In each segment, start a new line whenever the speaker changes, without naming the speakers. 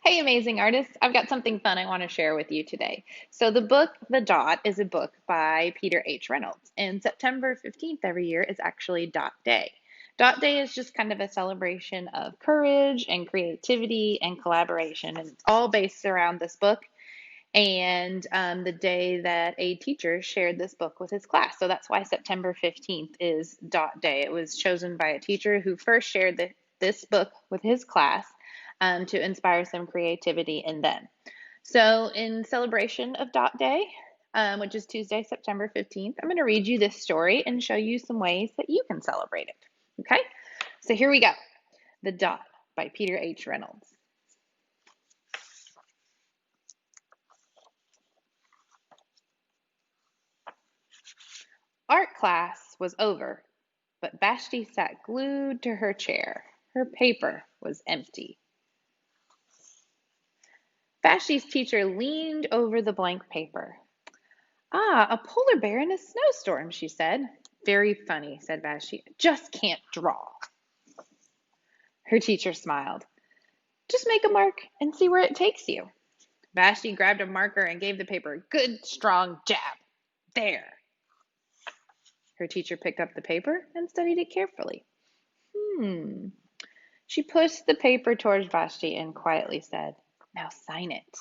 Hey, amazing artists. I've got something fun I want to share with you today. So, the book, The Dot, is a book by Peter H. Reynolds. And September 15th every year is actually Dot Day. Dot Day is just kind of a celebration of courage and creativity and collaboration. And it's all based around this book and the day that a teacher shared this book with his class. So, that's why September 15th is Dot Day. It was chosen by a teacher who first shared this book with his class to inspire some creativity in them. So, in celebration of Dot Day, which is Tuesday, September 15th, I'm going to read you this story and show you some ways that you can celebrate it. Okay? So, here we go. The Dot by Peter H. Reynolds. Art class was over, but Vashti sat glued to her chair. Her paper was empty. Vashti's teacher leaned over the blank paper. Ah, a polar bear in a snowstorm, she said. Very funny, said Vashti. Just can't draw. Her teacher smiled. Just make a mark and see where it takes you. Vashti grabbed a marker and gave the paper a good, strong jab. There. Her teacher picked up the paper and studied it carefully. Hmm. She pushed the paper towards Vashti and quietly said, Now sign it.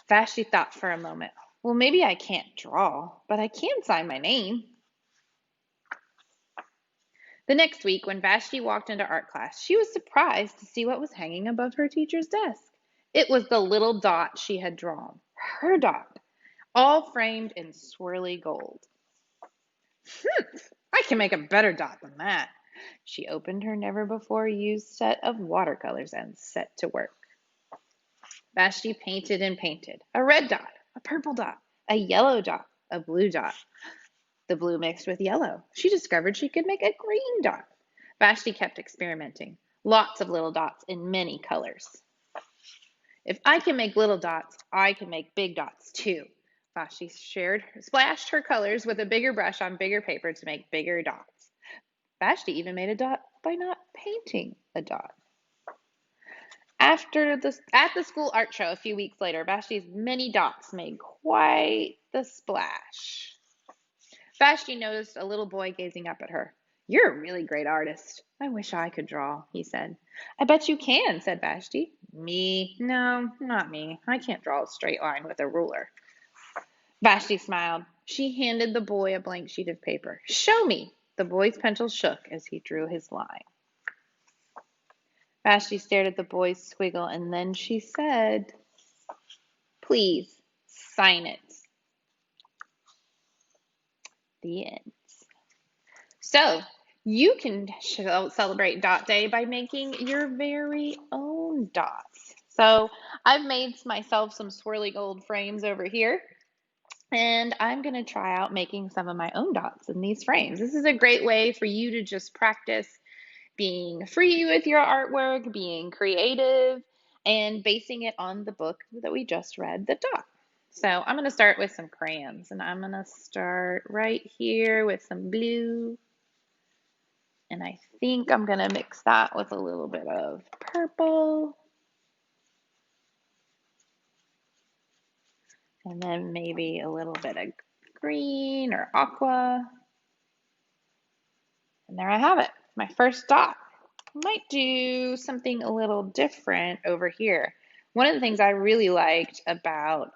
Vashti thought for a moment. Well, maybe I can't draw, but I can sign my name. The next week, when Vashti walked into art class, she was surprised to see what was hanging above her teacher's desk. It was the little dot she had drawn, her dot, all framed in swirly gold. I can make a better dot than that. She opened her never-before-used set of watercolors and set to work. Vashti painted and painted. A red dot, a purple dot, a yellow dot, a blue dot. The blue mixed with yellow. She discovered she could make a green dot. Vashti kept experimenting. Lots of little dots in many colors. If I can make little dots, I can make big dots too. Vashti splashed her colors with a bigger brush on bigger paper to make bigger dots. Vashti even made a dot by not painting a dot. At the school art show a few weeks later, Vashti's many dots made quite the splash. Vashti noticed a little boy gazing up at her. You're a really great artist. I wish I could draw, he said. I bet you can, said Vashti. Me? No, not me. I can't draw a straight line with a ruler. Vashti smiled. She handed the boy a blank sheet of paper. Show me. The boy's pencil shook as he drew his line. Vashti stared at the boy's squiggle and then she said, Please, sign it. The end. So, you can celebrate Dot Day by making your very own dots. So, I've made myself some swirly gold frames over here, and I'm going to try out making some of my own dots in these frames. This is a great way for you to just practice being free with your artwork, being creative, and basing it on the book that we just read, The Dot. So I'm going to start with some crayons, and I'm going to start right here with some blue. And I think I'm going to mix that with a little bit of purple. And then maybe a little bit of green or aqua. And there I have it, my first dot. I might do something a little different over here. One of the things I really liked about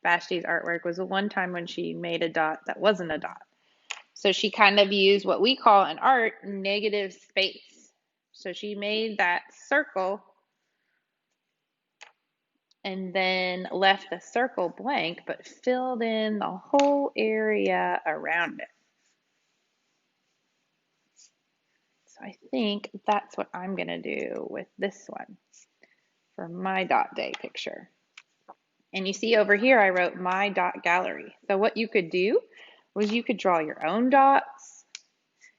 Vashti's artwork was the one time when she made a dot that wasn't a dot. So she kind of used what we call in art negative space. So she made that circle and then left the circle blank, but filled in the whole area around it. So I think that's what I'm going to do with this one for my Dot Day picture. And you see over here, I wrote my dot gallery. So what you could do was you could draw your own dots.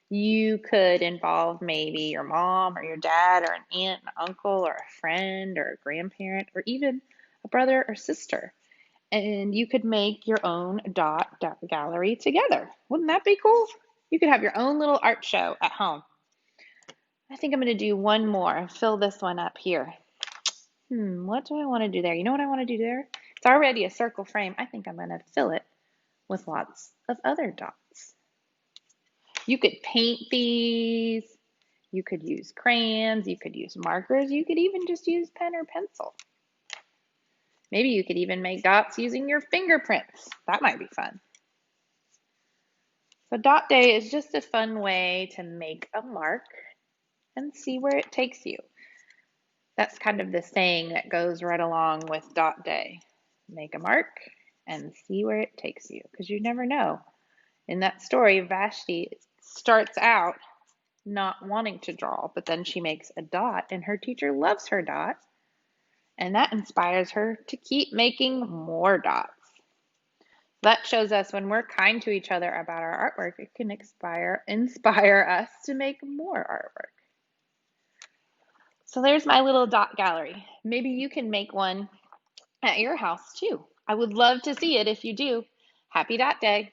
You could involve maybe your mom or your dad or an aunt, an uncle, or a friend or a grandparent, or even a brother or sister. And you could make your own dot gallery together. Wouldn't that be cool? You could have your own little art show at home. I think I'm going to do one more and fill this one up here. What do I want to do there? You know what I want to do there? It's already a circle frame. I think I'm going to fill it with lots of other dots. You could paint these. You could use crayons. You could use markers. You could even just use pen or pencil. Maybe you could even make dots using your fingerprints. That might be fun. So Dot Day is just a fun way to make a mark and see where it takes you. That's kind of the saying that goes right along with Dot Day. Make a mark and see where it takes you, because you never know. In that story, Vashti starts out not wanting to draw, but then she makes a dot, and her teacher loves her dot, and that inspires her to keep making more dots. That shows us when we're kind to each other about our artwork, it can inspire us to make more artwork. So there's my little dot gallery. Maybe you can make one at your house too. I would love to see it if you do. Happy Dot Day.